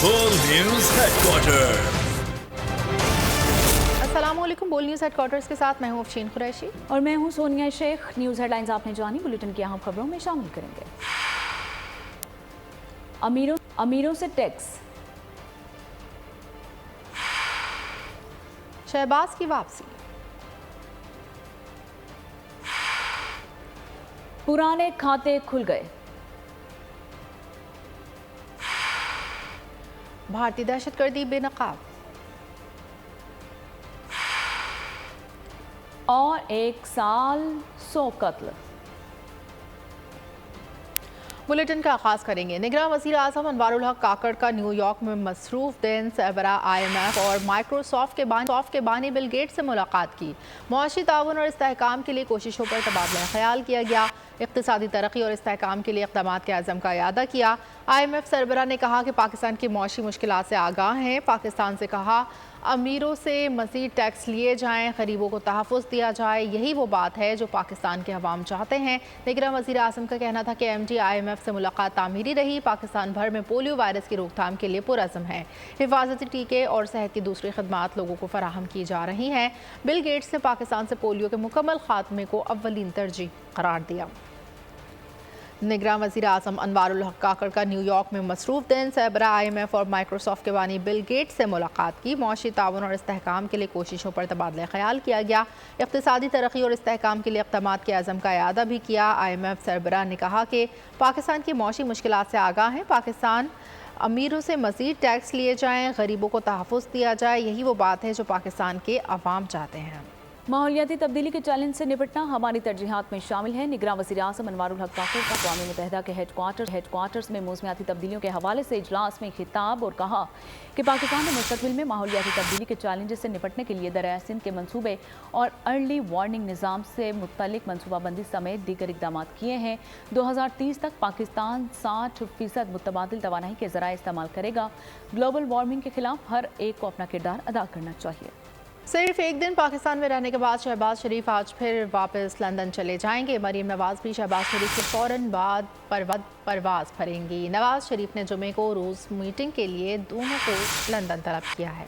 बोल news headquarter. अस्सलामुअलैकुम। बोल न्यूज़ हेडक्वार्टर्स के साथ मैं हूं अफशीन कुरैशी और मैं हूं सोनिया शेख। न्यूज़ हेडलाइंस आपने जानी, बुलेटिन की अहम खबरों में शामिल करेंगे। अमीरों से टैक्स, शहबाज की वापसी, पुराने खाते खुल गए, भारतीय दहशतगर्दी बेनकाब और 1 साल 100 कत्ल। बुलेटिन का आगाज करेंगे। निगरान वज़ीर आज़म अनवारुल हक काकड़ का न्यूयॉर्क में मसरूफ दिन सरबरा IMF और माइक्रोसॉफ्ट के बानी बिल गेट्स से मुलाकात की। मुआशी ताउन और इस्तेहकाम के लिए कोशिशों पर तबादला ख्याल किया गया। इक़्तिसादी तरक्की और इस्तेहकाम के लिए इक़दामात के अज़म का इयादा किया। IMF सरबरा ने कहा कि पाकिस्तान की मुआशी मुश्किलात से आगाह हैं। पाकिस्तान से कहा अमीरों से मज़ीद टैक्स लिए जाएँ, गरीबों को तहफ़्फ़ुज़ दिया जाए, यही वो बात है जो पाकिस्तान के अवाम चाहते हैं। निगरान वज़ीर आज़म का कहना था कि MD IMF से मुलाकात तामीरी रही। पाकिस्तान भर में पोलियो वायरस की रोकथाम के लिए पुरअज़म है। हिफाजती टीके और सेहत की दूसरी खदमात लोगों को फराहम की जा रही हैं। बिल गेट्स ने पाकिस्तान से पोलियो के मुकम्मल खात्मे को अव्वलीन तरजीह करार दिया। निगरान वज़ीर आज़म अनवारुल हक काकड़ का न्यूयॉर्क में मसरूफ दिन सरबरा IMF और माइक्रोसॉफ्ट के बानी बिल गेट्स से मुलाकात की। मुआशी ताउन और इस्तेहकाम के लिए कोशिशों पर तबादला ख्याल किया गया। इक़्तिसादी तरक्की और इस्तेहकाम के लिए इक़दामात के अज़म का इयादा भी किया। IMF सरबरा ने कहा कि पाकिस्तान की मुआशी मुश्किलात से आगाह हैं। पाकिस्तान अमीरों से मज़ीद टैक्स लिए जाएँ, गरीबों को तहफ़्फ़ुज़ दिया जाए, यही वो बात है जो पाकिस्तान के अवाम चाहते हैं। माहौलियाती तब्दीली के चैलेंज से निपटना हमारी तरजीहात में शामिल है। निगरान वज़ीर आज़म अनवारुल हक काकड़ का अक़वाम मुत्तहिदा के हेडक्वार्टर्स में मौसमियाती तब्दीलियों के हवाले से इजलास में खिताब और कहा कि पाकिस्तान ने मुस्तक़बिल में माहौलियाती तब्दीली के चैलेंजेस से निपटने के लिए दरियाए सिंध के मनसूबे और अर्ली वार्निंग निज़ाम से मुतल्लिक मनसूबाबंदी समेत दीगर इक़दाम किए हैं। 2030 तक पाकिस्तान 60% मुतबादिल तवानाई के ज़राए इस्तेमाल करेगा। ग्लोबल वार्मिंग के खिलाफ हर एक को अपना किरदार अदा करना चाहिए। सिर्फ एक दिन पाकिस्तान में रहने के बाद शहबाज शरीफ आज फिर वापस लंदन चले जाएंगे। मरीम नवाज भी शहबाज शरीफ के फ़ौरन बाद परवाज़ भरेंगी। नवाज शरीफ ने जुमे को रोज़ मीटिंग के लिए दोनों को लंदन तलब किया है।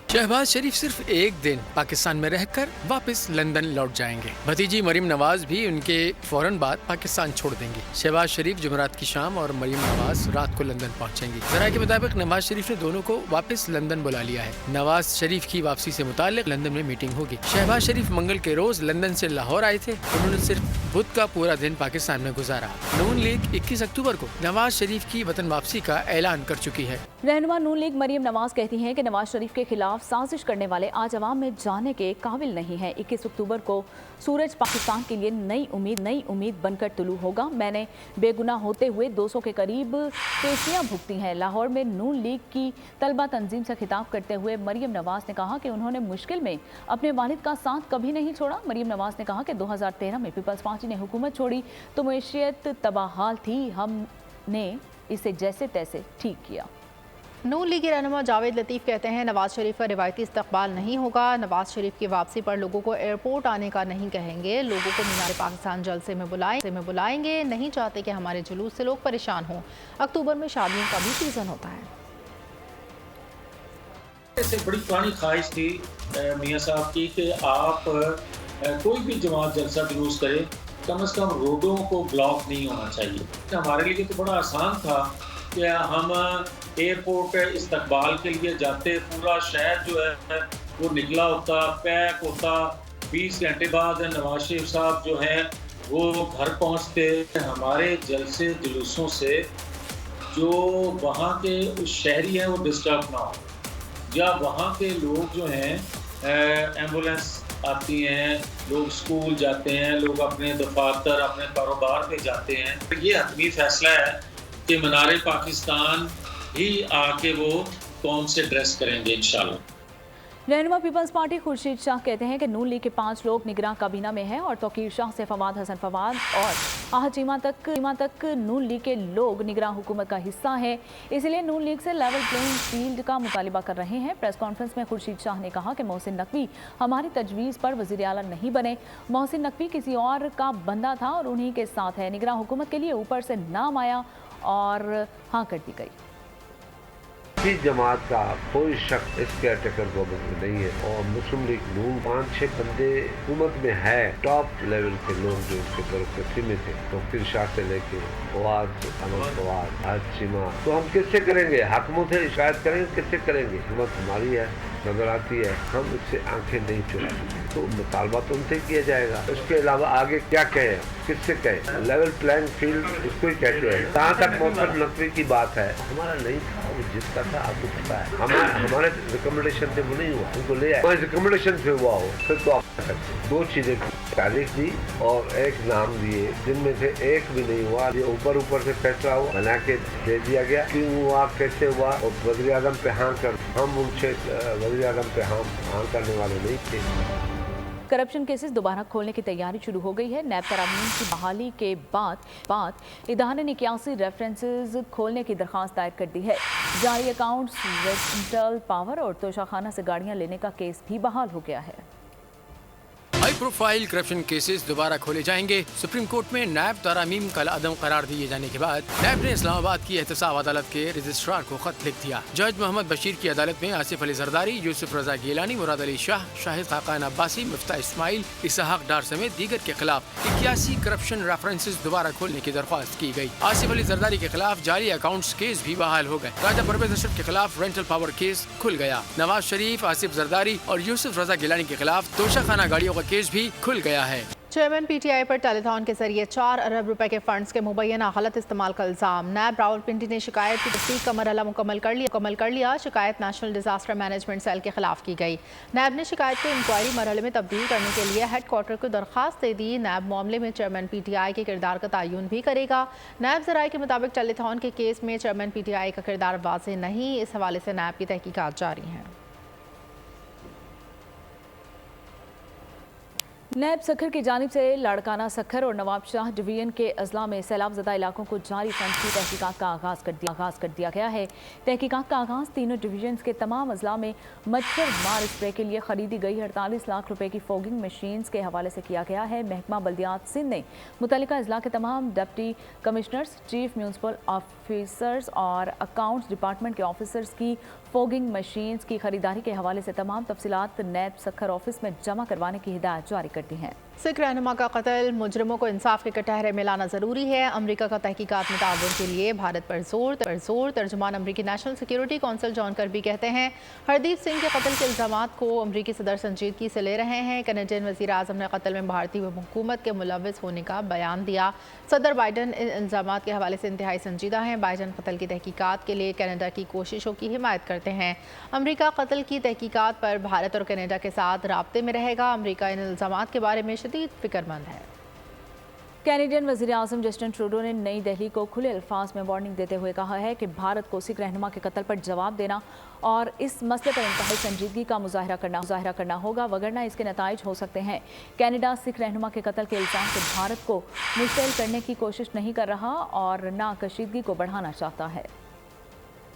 शहबाज शरीफ सिर्फ एक दिन पाकिस्तान में रहकर वापस लंदन लौट जाएंगे। भतीजी मरीम नवाज भी उनके फौरन बाद पाकिस्तान छोड़ देंगी। शहबाज शरीफ जुमेरात की शाम और मरीम नवाज रात को लंदन पहुंचेंगी। ज़राए के मुताबिक नवाज शरीफ ने दोनों को वापस लंदन बुला लिया है। नवाज शरीफ की वापसी से मुताल्लिक लंदन में मीटिंग होगी। शहबाज शरीफ मंगल के रोज लंदन से लाहौर आए थे। उन्होंने सिर्फ बुध का पूरा दिन पाकिस्तान में गुजारा। नून लीग 21 अक्टूबर को नवाज शरीफ की वतन वापसी का ऐलान कर चुकी है। रहनुमा नून लीग मरीम नवाज कहती हैं कि नवाज शरीफ के खिलाफ साजिश करने वाले आज अवाम में जाने के काबिल नहीं है। 21 अक्टूबर को सूरज पाकिस्तान के लिए नई उम्मीद बनकर तुलू होगा। मैंने बेगुनाह होते हुए 200 के करीब पेशियां भुगती हैं। लाहौर में नून लीग की तलबा तंजीम से खिताब करते हुए मरीम नवाज ने कहा कि उन्होंने मुश्किल में अपने वालिद का साथ कभी नहीं छोड़ा। मरीम नवाज ने कहा कि 2013 में पीपल्स पार्टी ने हुकूमत छोड़ी तो मईशियत तबाहाल थी, हमने इसे जैसे तैसे ठीक किया। नून लीग के रहनुमा जावेद लतीफ़ कहते हैं नवाज शरीफ का रिवायती इस्तकबाल नहीं होगा। नवाज शरीफ की वापसी पर लोगों को एयरपोर्ट आने का नहीं कहेंगे। लोगों को मीनार पाकिस्तान जलसे में बुलाएंगे। नहीं चाहते कि हमारे जुलूस से लोग परेशान हों। अक्टूबर में शादियों का भी सीजन होता है। ऐसे बड़ी पुरानी ख्वाहिश थी मियाँ साहब की कि आप कोई भी जमात जलसा जुलूस करे, कम से कम रोडों को ब्लॉक नहीं होना चाहिए। हमारे लिए तो बड़ा आसान था कि हम एयरपोर्ट पे इस्तकबाल के लिए जाते, पूरा शहर जो है वो निकला होता, पैक होता। 20 घंटे बाद नवाज शरीफ साहब जो हैं वो घर पहुंचते। हमारे जलसे जुलूसों से जो वहाँ के शहरी हैं वो डिस्टर्ब ना हो, या वहाँ के लोग जो हैं एम्बुलेंस आती हैं, लोग स्कूल जाते हैं, लोग अपने दफातर अपने कारोबार पे जाते हैं। ये हतमी फैसला है कि मीनार पाकिस्तान ही आके वो कौम से ड्रेस करेंगे इंशाल्लाह। रहनुमा पीपल्स पार्टी खुर्शीद शाह कहते हैं कि नून लीग के 5 लोग निगरान काबीना में हैं और तौकीर शाह से फवाद हसन फवाद और आहत चीमा तक नून लीग के लोग निगरान हुकूमत का हिस्सा हैं। इसलिए नून लीग से लेवल प्लेइंग फील्ड का मुतालिबा कर रहे हैं। प्रेस कॉन्फ्रेंस में खुर्शीद शाह ने कहा कि मोहसिन नकवी हमारी तजवीज़ पर वज़ीर आला नहीं बने। मोहसिन नकवी किसी और का बंदा था और उन्हीं के साथ है। निगरान हुकूमत के लिए ऊपर से नाम आया और हाँ कर दी गई। इस जमात का कोई शक इस केयरटेकर गवर्नमेंट में नहीं है और मुस्लिम लीग नून 5-6 बंदे हुकूमत में है, टॉप लेवल के लोग जो इसके बरकती में थे, तो फिर शाह से लेके फवाद, अनवर फवाद, हाशिमा, तो हम किससे करेंगे? हाकिमों से शिकायत करेंगे, किससे करेंगे? हुकूमत हमारी है, नजर आती है, हम इससे आंखें नहीं चुरा सकते, तो मुतालबा तो उनसे किया जाएगा। इसके अलावा आगे क्या कहें, किससे कहें? लेवल प्लेइंग फील्ड इसको ही कहते हैं। जहाँ तक मोहम्मद नकवी की बात है, हमारा नहीं था, वो जिसका था आपको पता है, हमारे रिकमेंडेशन से वो नहीं हुआ, उनको ले आए, रिकमेंडेशन से हुआ हो फिर तो आप कर सकते। दो चीजें तारीख दी और एक नाम दिए, जिनमें से एक भी नहीं हुआ। ये ऊपर से फैसला हुआ, बना के दे दिया गया, क्यों हुआ, कैसे हुआ, और वज़ीर आज़म पे हाँ कर, हम उनसे वज़ीर आज़म पे हाँ करने वाले नहीं थे। करप्शन केसेस दोबारा खोलने की तैयारी शुरू हो गई है। नैब तरामीम की बहाली के बाद इदारे ने 81 रेफरेंसेस खोलने की दरख्वास्त दायर कर दी है। जारी अकाउंट्स, रेंटल पावर और तोशाखाना से गाड़ियां लेने का केस भी बहाल हो गया है। हाई प्रोफाइल करप्शन केसेस दोबारा खोले जाएंगे। सुप्रीम कोर्ट में नैब तरामीम कल अदम करार दिए जाने के बाद नैब ने इस्लामाबाद की एहतसाब अदालत के रजिस्ट्रार को खत लिख दिया। जज मोहम्मद बशीर की अदालत में आसिफ अली जरदारी, यूसुफ रजा गिलानी, मुराद अली शाह, शाहिद खाकान अब्बासी, मिफ्ता इस्माइल, इसहाक डार समेत दीगर के खिलाफ 81 करप्शन रेफरेंसेस दोबारा खोलने की दरख्वास्त की गई। आसिफ अली जरदारी के खिलाफ जारी अकाउंट्स केस भी बहाल हो गए। राजा परवेज अशरफ के खिलाफ रेंटल पावर केस खुल गया। नवाज शरीफ, आसिफ जरदारी और यूसुफ रजा गिलानी के खिलाफ तोशाखाना गाड़ियों का केस भी खुल गया है। चेयरमैन पीटीआई पर टेलीथॉन के जरिए 4 अरब रुपए के फंड्स के मुबैना गलत इस्तेमाल का इल्जाम। नैब रावलपिंडी ने शिकायत की तस्दीक का मरहला मुकम्मल कर लिया। शिकायत नेशनल डिजास्टर मैनेजमेंट सेल के खिलाफ की गई। नैब ने शिकायत को इंक्वायरी मरहले में तब्दील करने के लिए हेड क्वार्टर को दरखास्त दे दी। नैब मामले में चेयरमैन पीटीआई के किरदार का तयन भी करेगा। नैब ज़राए के मुताबिक टेलीथॉन के केस में चेयरमैन पीटीआई का किरदार वाज़ेह नहीं। इस हवाले से नैब की तहकीकात जारी हैं। नैब सखर की जानिब से लाड़काना सखर और नवाब शाह डिवीजन के अजला में सैलाब ज़दा इलाकों को जारी फंड की तहकीकात का आगाज़ कर दिया गया है। तहकीकात का आगाज़ तीनों डिवीजन के तमाम अजला में मच्छर मार स्प्रे के लिए खरीदी गई 48 लाख रुपए की फोगिंग मशीन्स के हवाले से किया गया है। महकमा बल्दियात सिंध ने मुतल्लिका अजला के तमाम deputy commissioners, chief municipal officers और अकाउंट्स डिपार्टमेंट के ऑफिसर्स की फोगिंग मशीन्स की खरीदारी के हवाले से तमाम तफसीलात नैब सखर ऑफिस में जमा करवाने की हिदायत जारी कर दी है। सिख रहनुमा का कत्ल, मुजरिमों को इंसाफ के कटहरे में लाना ज़रूरी है। अमरीका का तहकीकात में ताउन के लिए भारत पर जोर। तर्जुमान अमरीकी national security council John Kirby कहते हैं हरदीप सिंह के कत्ल के इल्ज़ामात को अमरीकी सदर संजीदगी से ले रहे हैं। कैनेडियन वज़ीर आज़म ने कत्ल में भारतीय हुकूमत के मुलव्वस होने का बयान दिया। सदर बाइडन इन इल्ज़ामात के हवाले से इंतहाई संजीदा हैं। बाइडन कत्ल की तहकीकात के लिए कनाडा की कोशिशों की हिमायत करते हैं। अमरीका कत्ल की तहकीकात पर भारत और कनाडा के साथ राब्ते में रहेगा। अमरीका इन इल्ज़ामात के बारे में शदीद फिक्रमंद है। कैनेडियन वज़ीर आज़म जस्टिन ट्रूडो ने नई दिल्ली को खुले अल्फाज में वार्निंग देते हुए कहा है कि भारत को सिख रहनुमा के कत्ल पर जवाब देना और इस मसले पर इंतहाई संजीदगी का मुजाहरा करना होगा, वगरना इसके नताइज हो सकते हैं। कनाडा सिख रहनुमा के कत्ल के इल्ज़ाम से भारत को मुस्तैल करने की कोशिश नहीं कर रहा और ना कशीदगी को बढ़ाना चाहता है।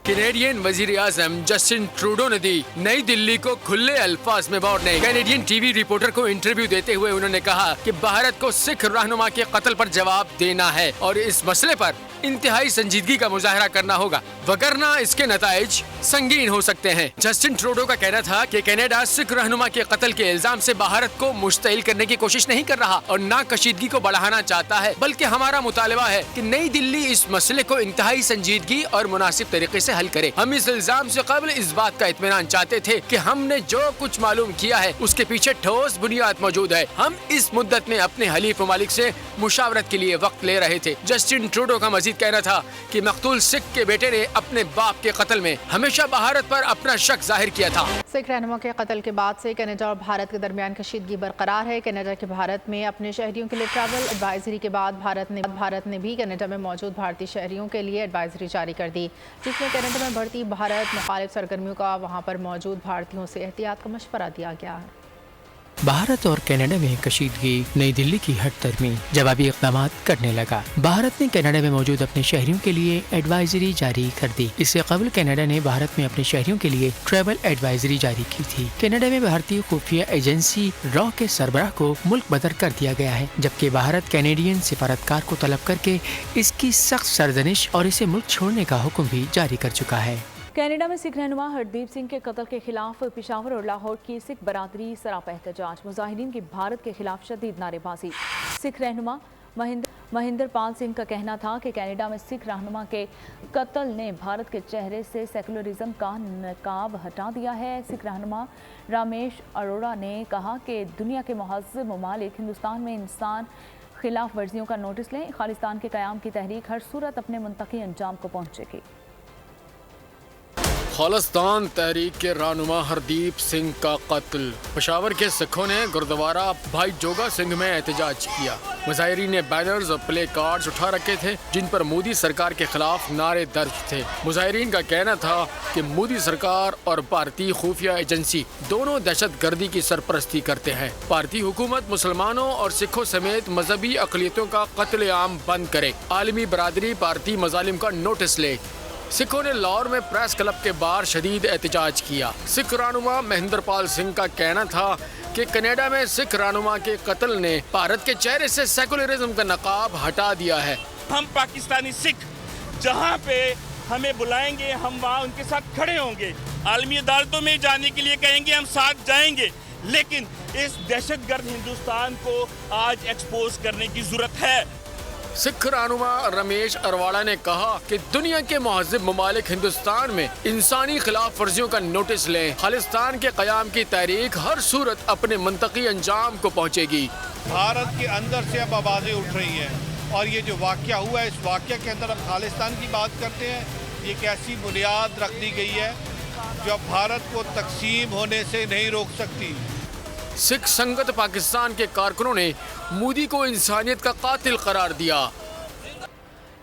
कैनेडियन वजीर आज़म जस्टिन ट्रूडो ने दी नई दिल्ली को खुले अल्फाज में वार्निंग। कैनेडियन टीवी रिपोर्टर को इंटरव्यू देते हुए उन्होंने कहा कि भारत को सिख रहनुमा के कत्ल पर जवाब देना है और इस मसले पर इंतहाई संजीदगी का मुजाहरा करना होगा, वगरना इसके नताइज संगीन हो सकते हैं। जस्टिन ट्रूडो का कहना था कि कनाडा सिख रहनुमा के कत्ल के इल्जाम से भारत को मुस्तैल करने की कोशिश नहीं कर रहा और ना कशीदगी को बढ़ाना चाहता है, बल्कि हमारा मुतालबा है कि नई दिल्ली इस मसले को इंतहाई संजीदगी और मुनासिब तरीके से हल करे। हम इस इल्जाम से कबल इस बात का इत्मीनान चाहते थे कि हमने जो कुछ मालूम किया है उसके पीछे ठोस बुनियाद मौजूद है। हम इस मुद्दत में अपने हलीफ ममालिक से मुशावरत के लिए वक्त ले रहे थे। जस्टिन ट्रूडो का मजीद कहना था कि मकतूल सिख के बेटे ने अपने बाप के कत्ल में हमेशा भारत पर अपना शक जाहिर किया था। सिख रहनुमा के कत्ल के बाद से कनाडा और भारत के दरमियान कशीदगी बरकरार है। कनाडा के भारत में अपने शहरियों के लिए ट्रैवल एडवाइजरी के बाद भारत ने भी कनाडा में मौजूद भारतीय शहरियों के लिए एडवाइजरी जारी कर दी, जिसमें कनाडा में बढ़ती भारत मुखालिफ सरगर्मियों का वहां पर मौजूद भारतीयों से एहतियात का मशवरा दिया गया है। भारत और कनाडा में कशीदगी, नई दिल्ली की हट तरमीम, जवाबी इक़दाम करने लगा। भारत ने कनाडा में मौजूद अपने शहरियों के लिए एडवाइजरी जारी कर दी। इससे कबल कनाडा ने भारत में अपने शहरियों के लिए ट्रैवल एडवाइजरी जारी की थी। कनाडा में भारतीय खुफिया एजेंसी रॉ के सरबराह को मुल्क बदर कर दिया गया है, जबकि भारत कैनेडियन सिफारतकार को तलब करके इसकी सख्त सरजनिश और इसे मुल्क छोड़ने का हुक्म भी जारी कर चुका है। कनाडा में सिख रहनुमा हरदीप सिंह के कत्ल के खिलाफ पेशावर और लाहौर की सिख बरादरी सरापा एहतजाज, मुजाहिरीन की भारत के खिलाफ शदीद नारेबाजी। सिख रहनुमा महेंद्र पाल सिंह का कहना था कि कनाडा में सिख रहनुमा के कत्ल ने भारत के चेहरे से सेकुलरिज्म का नकाब हटा दिया है। सिख रहनुमा रमेश अरोड़ा ने कहा कि दुनिया के महज़्ज़ब ममालिक हिंदुस्तान में इंसान खिलाफ वर्जियों का नोटिस लें। खालिस्तान के क़याम की तहरीक हर सूरत अपने मुंतकी अंजाम को पहुँचेगी। खालिस्तान तहरीक के रहनुमा हरदीप सिंह का कत्ल, पेशावर के सिखों ने गुरुद्वारा भाई जोगा सिंह में एहतजाज किया। मुजाहिरीन ने बैनर्स और प्ले कार्ड्स उठा रखे थे जिन पर मोदी सरकार के खिलाफ नारे दर्ज थे। मुजाहिरीन का कहना था कि मोदी सरकार और भारतीय खुफिया एजेंसी दोनों दहशत गर्दी की सरपरस्ती करते हैं। भारतीय हुकूमत मुसलमानों और सिखों समेत मजहबी अक़लियतों का कत्ल आम बंद करे। आलमी बरादरी भारतीय मजालिम का नोटिस ले। सिखों ने लाहौर में प्रेस क्लब के बाहर शदीद एहतजाज किया। सिख रहनुमा महेंद्र पाल सिंह का कहना था कि कनाडा में सिख रहनुमा के कत्ल ने भारत के चेहरे से सेकुलरिज्म का नकाब हटा दिया है। हम पाकिस्तानी सिख जहाँ पे हमें बुलाएंगे हम वहाँ उनके साथ खड़े होंगे। आलमी अदालतों में जाने के लिए कहेंगे हम साथ जाएंगे, लेकिन इस दहशतगर्द हिंदुस्तान को आज एक्सपोज करने की जरूरत है। सिख रहनुमा रमेश अरवाड़ा ने कहा कि दुनिया के महज़्ज़ब ममालिक हिंदुस्तान में इंसानी खिलाफ वर्जियों का नोटिस लें। खालिस्तान के क़याम की तहरीक हर सूरत अपने मुंतकी अंजाम को पहुँचेगी। भारत के अंदर से अब आवाज़ें उठ रही हैं और ये जो वाक़या हुआ है, इस वाक़या के अंदर अब खालिस्तान की बात करते हैं। ये एक ऐसी बुनियाद रख दी गई है जो अब भारत को तकसीम होने से नहीं रोक सकती। सिख संगत पाकिस्तान के कारकुनों ने मोदी को इंसानियत का कातिल करार दिया।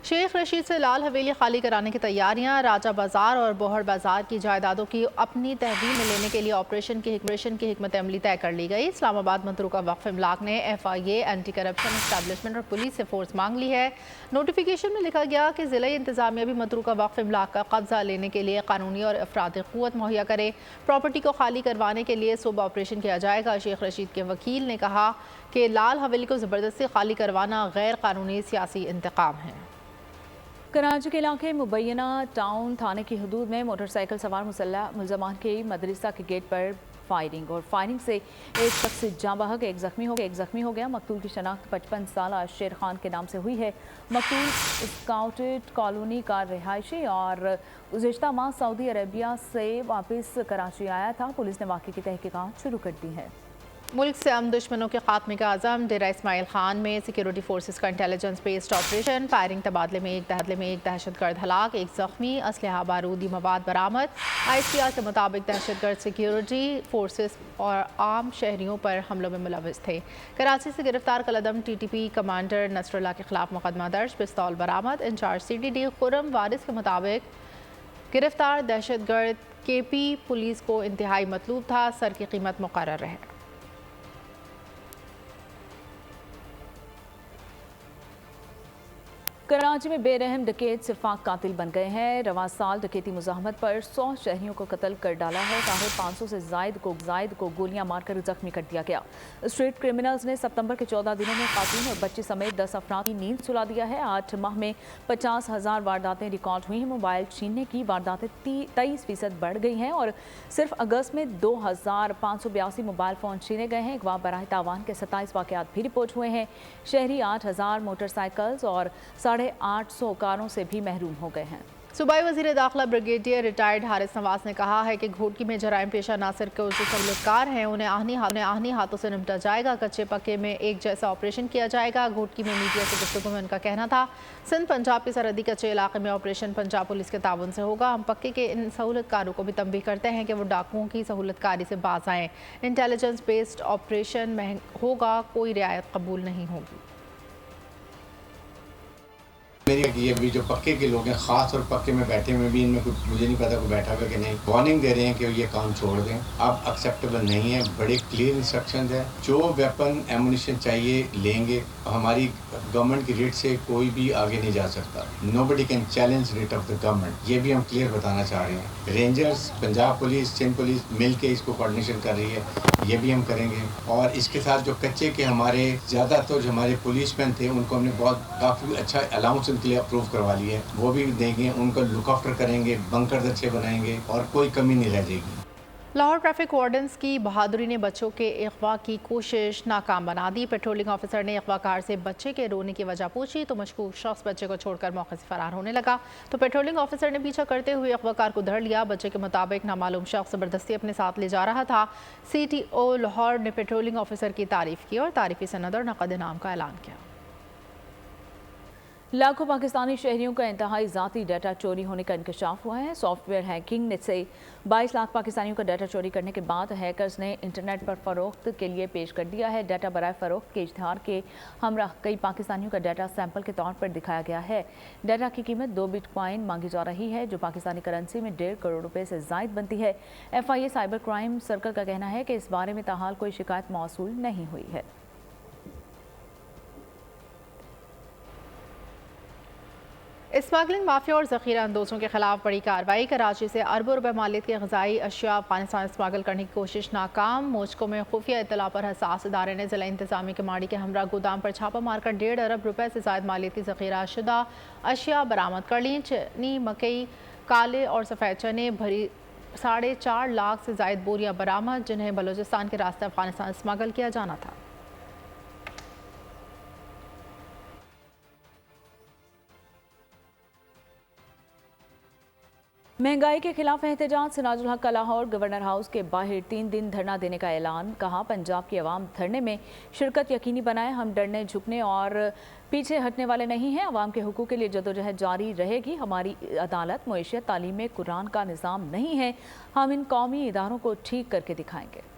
शेख रशीद से लाल हवेली खाली कराने की तैयारियां, राजा बाजार और बोहर बाजार की जायदादों की अपनी तहवील में लेने के लिए ऑपरेशन की हिकमत अमली तय कर ली गई। इस्लामाबाद मतरूका वक्फ इमलाक ने FIA, एंटी करप्शन एस्टैब्लिशमेंट और पुलिस से फोर्स मांग ली है। नोटिफिकेशन में लिखा गया कि ज़िला इंतज़ामिया भी मतरूका वक्फ इमलाक का कब्जा लेने के लिए कानूनी और अफरादी क़ुव्वत मुहैया करे। प्रॉपर्टी को खाली करवाने के लिए सुबह ऑपरेशन किया जाएगा। शेख रशीद के वकील ने कहा कि लाल हवेली को ज़बरदस्ती खाली करवाना गैर कानूनी सियासी इंतकाम है। कराची के इलाके मुबैना टाउन थाने की हदूद में मोटरसाइकिल सवार मुलजमान के मदरसा के गेट पर फायरिंग से एक शख्स जाँ बहक, एक जख्मी हो गया। मकतूल की शनाख्त 55 साल शेर खान के नाम से हुई है। मकतूल स्काउटेड कॉलोनी का रिहायशी और गुज़िश्ता माह सऊदी अरेबिया से वापस कराची आया था। पुलिस ने वाक़े की तहकीकात शुरू कर दी है। मुल्क से अमन दुश्मनों के खात्मे का आज़म, डेरा इस्माइल खान में सिक्योरिटी फोर्सेस का इंटेलिजेंस बेस्ड ऑपरेशन, फायरिंग तबादले में एक दहशतगर्द हलाक, एक जख्मी, असलहा बारूदी मवाद बरामद। ISPR के मुताबिक दहशतगर्द सिक्योरिटी फोर्सेस और आम शहरियों पर हमलों में मुलविस थे। कराची से गिरफ्तार कलदम TTP कमांडर नसरुल्लाह के खिलाफ मुकदमा दर्ज, पिस्तौल बरामद। इंचार्ज CDD खुरम वारिस के मुताबिक गिरफ्तार दहशतगर्द KP पुलिस को इंतहाई मतलूब था, सर की कीमत मुकर्रर है। कराची में बेरहम डकैत सिफाक कातिल बन गए हैं। रवां साल डकैती मुजाहमत पर 100 शहरियों को कत्ल कर डाला है। 500 से जायद को गोलियां मारकर जख्मी कर दिया गया। स्ट्रीट क्रिमिनल्स ने सितंबर के 14 दिनों में खातून और बच्चे समेत 10 अफराद की नींद सुला दिया है। 8 माह में 50,000 वारदातें रिकॉर्ड हुई हैं। मोबाइल छीनने की वारदातें 23% बढ़ गई हैं और सिर्फ अगस्त में 2,582 मोबाइल फ़ोन छीने गए हैं। अगवा बराह तावान के 27 वाक़यात भी रिपोर्ट हुए हैं। शहरी 8,000 मोटरसाइकिल्स और 850 कारों से भी महरूम हो गए हैं। सूबाई वज़ीर दाखिला ब्रिगेडियर रिटायर्ड हारिस नवाज ने कहा है कि घोटकी में जराइम पेशा नासिर के जो सहूलतकार हैं उन्हें आहनी हाथों से निपटा जाएगा। कच्चे पक्के में एक जैसा ऑपरेशन किया जाएगा। घोटकी में मीडिया से गुफ्तगू में उनका कहना था, सिंध पंजाब के सरहदी कच्चे इलाके में ऑपरेशन पंजाब पुलिस के ताउन से होगा। हम पक्के के इन सहूलतकारों को भी तंबीह करते हैं कि वो डाकुओं की सहूलतकारी से बाज आएँ। इंटेलिजेंस बेस्ड ऑपरेशन होगा, कोई रियायत कबूल नहीं होगी। میری یہ بھی جو پکے کے لوگ ہیں، خاص طور پکے میں بیٹھے ہوئے بھی، ان میں کچھ مجھے نہیں پتا کوئی بیٹھا ہوا کہ نہیں، وارننگ دے رہے ہیں کہ یہ کام چھوڑ دیں، اب ایکسیپٹیبل نہیں ہے. بڑے کلیئر انسٹرکشنز ہیں، جو ویپن ایمونیشن چاہیے لیں گے. ہماری گورنمنٹ کی ریٹ سے کوئی بھی آگے نہیں جا سکتا. Nobody can challenge rate of the government. یہ بھی ہم کلیئر بتانا چاہ رہے ہیں. Rangers, Punjab police, Sindh police مل کے اس کو کوآرڈینیشن کر رہی ہے، یہ بھی ہم کریں گے. اور اس کے ساتھ جو کچے کے ہمارے زیادہ تو جو ہمارے پولیس مین تھے ان کو ہم نے بہت کافی اچھا الاؤنس ان کے لیے اپروو کروا لی ہے، وہ بھی دیں گے. ان کو لک آفٹر کریں گے، بنکرز اچھے بنائیں گے اور کوئی کمی نہیں رہ جائے گی. لاہور ٹریفک وارڈنز کی بہادری نے بچوں کے اغوا کی کوشش ناکام بنا دی. پیٹرولنگ آفیسر نے اغوا کار سے بچے کے رونے کی وجہ پوچھی تو مشکوک شخص بچے کو چھوڑ کر موقع سے فرار ہونے لگا تو پیٹرولنگ آفیسر نے پیچھا کرتے ہوئے اغوا کار کو دھر لیا. بچے کے مطابق نامعلوم شخص زبردستی اپنے ساتھ لے جا رہا تھا. CTO لاہور نے پیٹرولنگ آفیسر کی تعریف کی اور تعریفی سند اور نقد انعام کا اعلان کیا. لاکھوں پاکستانی شہریوں کا انتہائی ذاتی ڈیٹا چوری ہونے کا انکشاف ہوا ہے. سافٹ ویئر ہیکنگ سے 22 لاکھ پاکستانیوں کا ڈیٹا چوری کرنے کے بعد ہیکرز نے انٹرنیٹ پر فروخت کے لیے پیش کر دیا ہے. ڈیٹا برائے فروخت کے اشتہار کے ہمراہ کئی پاکستانیوں کا ڈیٹا سیمپل کے طور پر دکھایا گیا ہے. ڈیٹا کی قیمت 2 بٹ کوائن مانگی جا رہی ہے جو پاکستانی کرنسی میں 1.5 کروڑ روپے سے زائد بنتی ہے. FIA سائبر کرائم سرکل کا کہنا ہے کہ اس بارے میں تاحال کوئی شکایت موصول نہیں ہوئی ہے. اسمگلنگ مافیا اور ذخیرہ اندوزوں کے خلاف بڑی کارروائی. کراچی سے اربوں روپے مالیت کی غذائی اشیاء افغانستان اسمگل کرنے کی کوشش ناکام. موسکو میں خفیہ اطلاع پر حساس ادارے نے ضلع انتظامی کے ماڑی کے ہمراہ گودام پر چھاپہ مار کر 1.5 ارب روپے سے زائد مالیت کی ذخیرہ شدہ اشیاء برآمد کر لیں. چنی، مکئی، کالے اور سفید چنے بھری 4.5 لاکھ سے زائد بوریاں برآمد جنہیں بلوچستان کے راستے افغانستان اسمگل کیا جانا تھا. مہنگائی کے خلاف احتجاج. سراج الحق کا لاہور گورنر ہاؤس کے باہر 3 دن دھرنا دینے کا اعلان. کہا پنجاب کی عوام دھرنے میں شرکت یقینی بنائے. ہم ڈرنے، جھکنے اور پیچھے ہٹنے والے نہیں ہیں. عوام کے حقوق کے لیے جدوجہد جاری رہے گی. ہماری عدالت، معیشت، تعلیم میں قرآن کا نظام نہیں ہے. ہم ان قومی اداروں کو ٹھیک کر کے دکھائیں گے.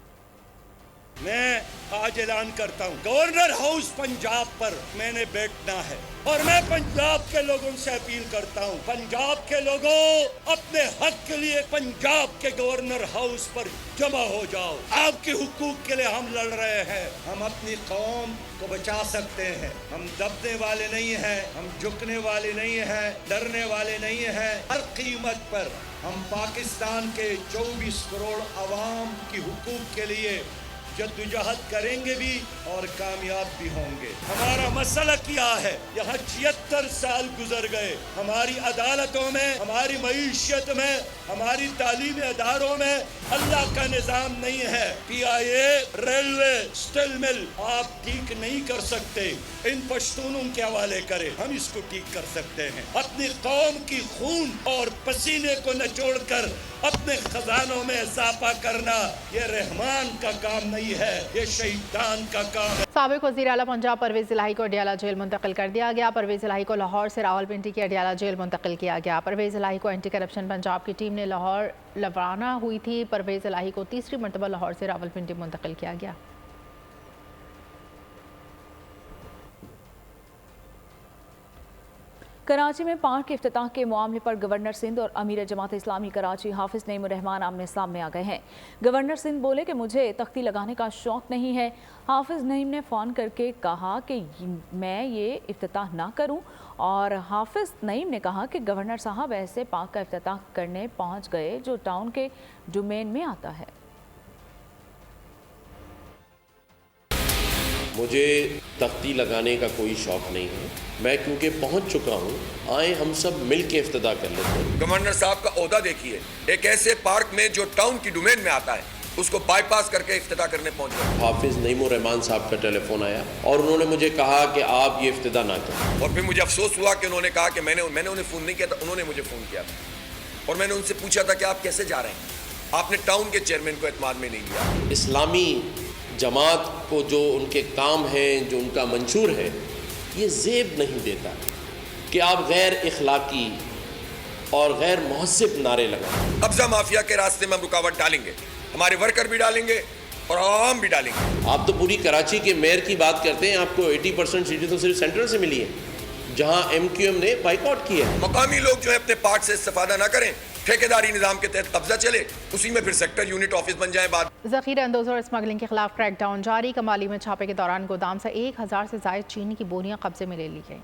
میں آج اعلان کرتا ہوں گورنر ہاؤس پنجاب پر میں نے بیٹھنا ہے اور میں پنجاب کے لوگوں سے اپیل کرتا ہوں، پنجاب کے لوگوں اپنے حق کے لیے پنجاب کے گورنر ہاؤس پر جمع ہو جاؤ. آپ کے حقوق کے لیے ہم لڑ رہے ہیں. ہم اپنی قوم کو بچا سکتے ہیں. ہم دبنے والے نہیں ہیں، ہم جھکنے والے نہیں ہیں، ڈرنے والے نہیں ہیں. ہر قیمت پر ہم پاکستان کے 24 کروڑ عوام کی حقوق کے لیے جدوجہد کریں گے بھی اور کامیاب بھی ہوں گے. ہمارا مسئلہ کیا ہے؟ یہاں 76 سال گزر گئے. ہماری عدالتوں میں، ہماری معیشت میں، ہماری تعلیمی اداروں میں اللہ کا نظام نہیں ہے. PIA، ریلوے، اسٹیل مل آپ ٹھیک نہیں کر سکتے. ان پشتونوں کے حوالے کرے، ہم اس کو ٹھیک کر سکتے ہیں. اپنی قوم کی خون اور پسینے کو نچوڑ کر اپنے خزانوں میں اضافہ کرنا یہ رحمان کا کام نہیں ہے، یہ شیطان کا کام ہے. سابق وزیر اعلیٰ پنجاب پرویز الہی کو اڈیالہ جیل منتقل کر دیا گیا. پرویز الہی کو لاہور سے راولپنڈی کی اڈیالہ جیل منتقل کیا گیا. پرویز الہی کو اینٹی کرپشن پنجاب کی ٹیم نے لاہور روانہ ہوئی تھی. پرویز الہی کو تیسری مرتبہ لاہور سے راولپنڈی منتقل کیا گیا. کراچی میں پارک کے افتتاح کے معاملے پر گورنر سندھ اور امیر جماعت اسلامی کراچی حافظ نعیم الرحمان آمنے سامنے آ گئے ہیں. گورنر سندھ بولے کہ مجھے تختی لگانے کا شوق نہیں ہے. حافظ نعیم نے فون کر کے کہا کہ میں یہ افتتاح نہ کروں اور حافظ نعیم نے کہا کہ گورنر صاحب ایسے پارک کا افتتاح کرنے پہنچ گئے جو ٹاؤن کے ڈومین میں آتا ہے. مجھے تختی لگانے کا کوئی شوق نہیں ہے. میں کیونکہ پہنچ چکا ہوں، آئے ہم سب مل کے افتتاح کر لیتے ہیں. گورنر صاحب کا عہدہ دیکھیے، ایک ایسے پارک میں جو ٹاؤن کی ڈومین میں آتا ہے اس کو بائی پاس کر کے افتتاح کرنے پہنچ گئے. حافظ نعیم الرحمان صاحب کا ٹیلی فون آیا اور انہوں نے مجھے کہا کہ آپ یہ افتتاح نہ کریں. اور پھر مجھے افسوس ہوا کہ انہوں نے کہا کہ میں نے انہیں فون نہیں کیا تھا، انہوں نے مجھے فون کیا تھا. اور میں نے ان سے پوچھا تھا کہ آپ کیسے جا رہے ہیں؟ آپ نے ٹاؤن کے چیئرمین کو اعتماد میں نہیں لیا. اسلامی جماعت کو جو ان کے کام ہیں، جو ان کا منشور ہے، یہ زیب نہیں دیتا کہ آپ غیر اخلاقی اور غیر مہذب نعرے لگائیں. قبضہ مافیا کے راستے میں ہم رکاوٹ ڈالیں گے، ہمارے ورکر بھی ڈالیں گے اور عوام بھی ڈالیں گے. آپ تو پوری کراچی کے میئر کی بات کرتے ہیں، آپ کو 80% سیٹیں تو صرف سینٹرل سے ملی ہیں. जहां MQM ने बाइकआउट किया है। मकामी लोग जो है अपने पार्ट से इस्तेफादा ना करें, ठेकेदारी निज़ाम के तहत कब्जा चले, उसी में फिर सेक्टर यूनिट ऑफिस बन जाए। बाद ज़ख़ीरा अंदोज़ों और स्मगलिंग के खिलाफ क्रैकडाउन जारी। कमाली में छापे के दौरान गोदाम से 1000 से ज़ायद चीनी की बोरियां कब्जे में ले ली गई।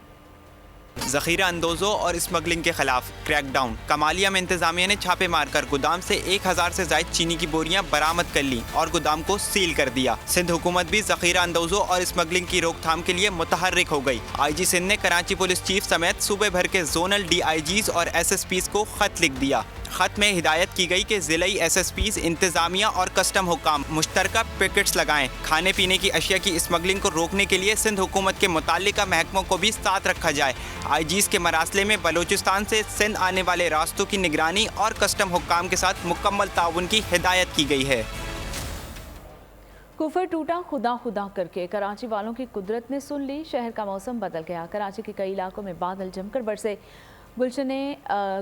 ज़ख़ीरा अंदोज़ों और स्मगलिंग के खिलाफ क्रैकडाउन। कमालिया में इंतजामिया ने छापे मारकर गोदाम से 1000 से ज़ायद चीनी की बोरियां बरामद कर ली और गोदाम को सील कर दिया। सिंध हुकूमत भी ज़ख़ीरा अंदोज़ों और स्मगलिंग की रोकथाम के लिए मुतहर्रिक हो गई। IG सिंध ने कराची पुलिस चीफ समेत सूबे भर के जोनल DIGs और SSPs को खत लिख दिया। खत में हिदायत की गई कि ज़िलाई SSPs, इंतजामिया और कस्टम हुक्काम मुश्तरका पिकेट्स लगाएं। खाने पीने की अशिया की स्मगलिंग को रोकने के लिए सिंध हुकूमत के मुताल्लिका महकमों को भी साथ रखा जाए। IGs के मरासले में बलूचिस्तान से सिंध आने वाले रास्तों की निगरानी और कस्टम हुक्काम के साथ मुकम्मल ताउन की हिदायत की गई है। कुफर टूटा खुदा खुदा करके, कराची वालों की कुदरत ने सुन ली। शहर का मौसम बदल गया। कराची के कई इलाकों में बादल जमकर बरसे। गुलशने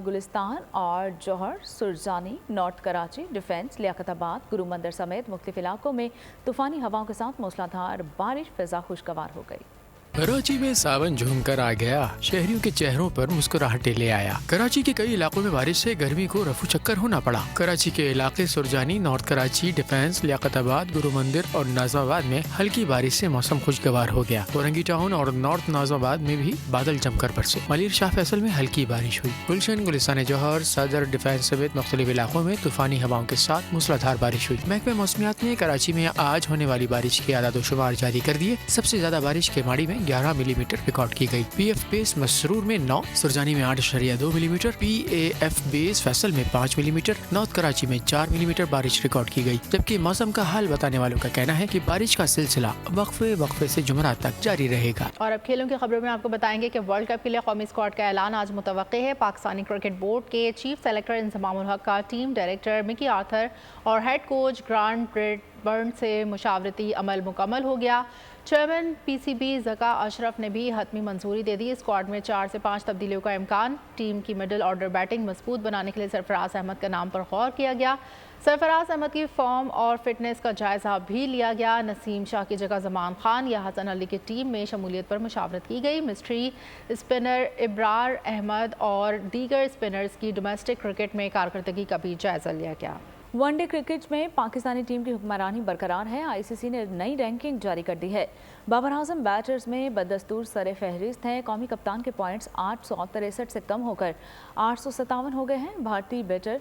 गुलिस्तान और जौहर, सुरजानी, नॉर्थ कराची, डिफेंस, लियाकताबाद, गुरु मंदिर समेत मुख्तलिफ इलाकों में तूफ़ानी हवाओं के साथ मूसलाधार बारिश, फ़िज़ा खुशगवार हो गई। कराची में सावन झूम कर आ गया, शहरियों के चेहरों पर मुस्कुराहटें ले आया। कराची के कई इलाकों में बारिश से गर्मी को रफू चक्कर होना पड़ा। कराची के इलाके सुरजानी, नॉर्थ कराची, डिफेंस, लियाकताबाद, गुरु मंदिर और नाज़माबाद में हल्की बारिश से मौसम खुशगवार हो गया। औरंगी टाउन और नॉर्थ नाज़माबाद में भी बादल जमकर बरसे। मलिर शाह फैसल में हल्की बारिश हुई। गुलशन, गुलिस्तान जौहर, सदर, डिफेंस समेत मुख्तलिफ इलाकों में तूफानी हवाओं के साथ मूसलाधार बारिश हुई। महकमे मौसमियात ने कराची में आज होने वाली बारिश के आदाद-ओ-शुमार जारी कर दिए। सबसे ज्यादा बारिश के माड़ी में 11 मिलीमीटर रिकॉर्ड की गई। PF बेस मसरूर में 9, सुरजानी में 8.2 मिलीमीटर, PAF बेस फैसल में 5 मिलीमीटर, नॉर्थ कराची में 4 मिलीमीटर बारिश रिकॉर्ड की गई। जबकि मौसम का हाल बताने वालों का कहना है कि बारिश का सिलसिला वक्फे से जुमरात तक जारी रहेगा। और अब खेलों की खबरों में आपको बताएंगे कि वर्ल्ड कप के लिए कौमी स्क्वाड का ऐलान आज मुतवक्के है। पाकिस्तानी क्रिकेट बोर्ड के चीफ सेलेक्टर इंजमाम उल हक का टीम डायरेक्टर मिकी आर्थर और हेड कोच ग्रांट ब्रैडबर्न से मुशावरती अमल मुकम्मल हो गया। चेयरमैन PCB ज़का अशरफ ने भी हतमी मंजूरी दे दी। स्क्वाड में 4 से 5 तब्दीलियों का इम्कान। टीम की मिडल ऑर्डर बैटिंग मजबूत बनाने के लिए सरफराज अहमद का नाम पर गौर किया गया। सरफराज अहमद की फॉर्म और फिटनेस का जायजा भी लिया गया। नसीम शाह की जगह जमान खान या हसन अली की टीम में शमूलियत पर मुशावरत की गई। मिस्ट्री स्पिनर इब्रार अहमद और दीगर स्पिनर्स की डोमेस्टिक क्रिकेट में कारकर्दगी का भी जायजा लिया गया। वनडे क्रिकेट में पाकिस्तानी टीम की हुक्मरानी बरकरार है। ICC ने नई रैंकिंग जारी कर दी है। बाबर आजम बैटर्स में बदस्तूर सरे फहरिस्त हैं। कौमी कप्तान के पॉइंट्स 863 से कम होकर 857 हो गए हैं। भारतीय बैटर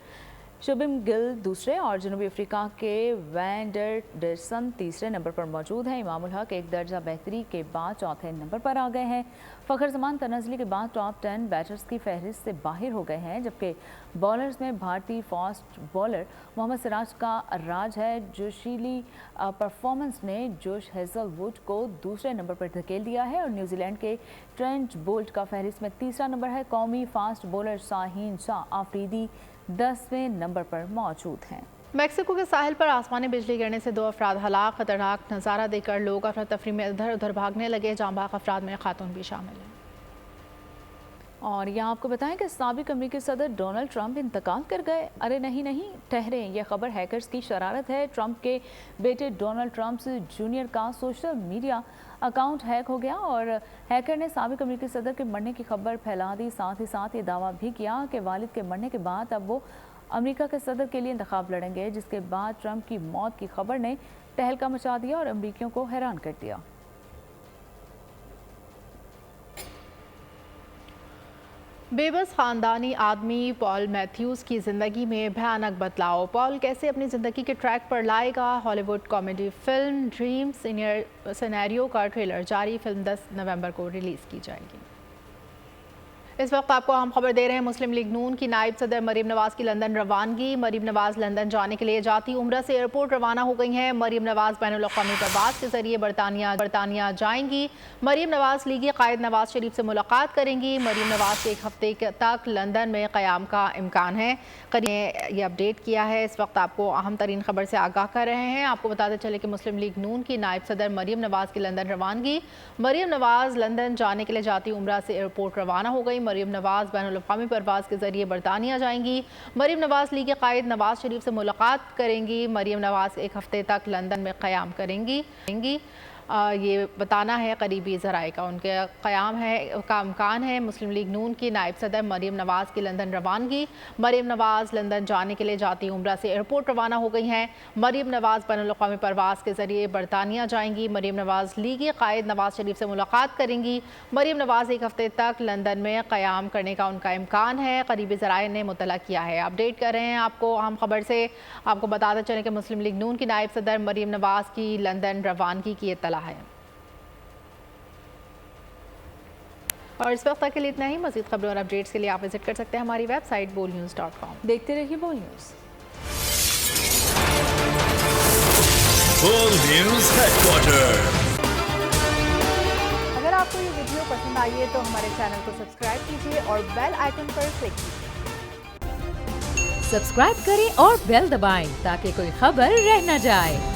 शुभम गिल दूसरे और जनूबी अफ्रीका के वैन डर डेरसन तीसरे नंबर पर मौजूद हैं। इमामुल हक एक दर्जा बेहतरी के बाद चौथे नंबर पर आ गए हैं। फ़खर जमान तनज़ली के बाद टॉप 10 बैटर्स की फहरिस्त से बाहर हो गए हैं। जबकि बॉलर्स में भारतीय फास्ट बॉलर मोहम्मद सिराज का राज है। जोशीली परफॉर्मेंस ने जोश हेज़लवुड को दूसरे नंबर पर धकेल दिया है और न्यूजीलैंड के ट्रेंट बोल्ट का फहरिस्त में तीसरा नंबर है। कौमी फास्ट बॉलर शाहीन शाह आफरीदी 10वें नंबर पर मौजूद हैं। मैक्सिको के साहिल पर आसमानी बिजली गिरने से 2 अफराद हलाक। खतरनाक नज़ारा देखकर लोग अफरा तफरी में इधर उधर भागने लगे। जांबाग अफराद में खातून भी शामिल हैं। और यहाँ आपको बताएं कि साबिक अमेरिकी सदर डोनाल्ड ट्रंप इंतकाल कर गए। अरे नहीं ठहरे, यह खबर हैकर्स की शरारत है। ट्रंप के बेटे डोनाल्ड ट्रंप जूनियर का सोशल मीडिया अकाउंट हैक हो गया और हैकर ने साबिक अमेरिकी सदर के मरने की खबर फैला दी। साथ ही साथ ये दावा भी किया कि वालिद के मरने के बाद अब वो अमेरिका के सदर के लिए इंतखाब लड़ेंगे, जिसके बाद ट्रंप की मौत की खबर ने तहलका मचा दिया और अमेरिकियों को हैरान कर दिया। बेबस ख़ानदानी आदमी पॉल मैथ्यूज़ की ज़िंदगी में भयानक बदलाव। पॉल कैसे अपनी ज़िंदगी के ट्रैक पर लाएगा? Hollywood comedy film dream scenario का ट्रेलर जारी। फिल्म 10 नवंबर को रिलीज़ की जाएगी। इस वक्त आपको हम खबर दे रहे हैं मुस्लिम लीग नून की नायब सदर मरीम नवाज की लंदन रवानगी। मरीम नवाज लंदन जाने के लिए जाती उम्रा से एयरपोर्ट रवाना हो गई हैं। मरीम नवाज बैनुल-अक़वामी परवाज़ के जरिए बरतानिया जाएंगी। मरीम नवाज लीगी कायद नवाज शरीफ से मुलाकात करेंगी। मरीम नवाज के 1 हफ्ते तक लंदन में क़याम का इम्कान है। ये अपडेट किया है। इस वक्त आपको अहम तरीन खबर से आगाह कर रहे हैं। आपको बताते चले कि मुस्लिम लीग नून की नायब सदर मरीम नवाज की लंदन रवानगी। मरीम नवाज लंदन जाने के लिए जाती उम्रा से एयरपोर्ट रवाना हो गई। मरीम नवाज बैनुल-अक़वामी परवाज़ के जरिए बरतानिया जाएंगी। मरीम नवाज लीग कायद नवाज शरीफ से मुलाकात करेंगी। मरीम नवाज 1 हफ्ते तक लंदन में क़याम करेंगी। یہ بتانا ہے قریبی ذرائع کا۔ ان کے کا امکان ہے۔ مسلم لیگ نون کی نائب صدر مریم نواز کی لندن روانگی۔ مریم نواز لندن جانے کے لیے جاتی عمرہ سے ایئرپورٹ روانہ ہو گئی ہیں۔ مریم نواز بین الاقوامی پرواز کے ذریعے برطانیہ جائیں گی۔ مریم نواز لیگی قائد نواز شریف سے ملاقات کریں گی۔ مریم نواز ایک ہفتے تک لندن میں قیام کرنے کا ان کا امکان ہے، قریبی ذرائع نے مطلع کیا ہے۔ اپڈیٹ کر رہے ہیں آپ کو اہم خبر سے، آپ کو بتاتے چلیں کہ مسلم لیگ نون کی نائب صدر مریم نواز کی لندن روانگی کی اطلاع ہے۔ اور اس وقت کے لیے اتنا ہی۔ مزید خبروں اور اپڈیٹس کے لیے آپ وزٹ کر سکتے ہیں ہماری ویب سائٹ bolnews.com۔ دیکھتے رہیے بول نیوز۔ Bull News Headquarters. اگر آپ کو یہ ویڈیو پسند آئی ہے تو ہمارے چینل کو سبسکرائب کیجیے اور بیل آئیکن پر کلک کیجیے۔ سبسکرائب کریں اور بیل دبائیں تاکہ کوئی خبر رہ نہ جائے۔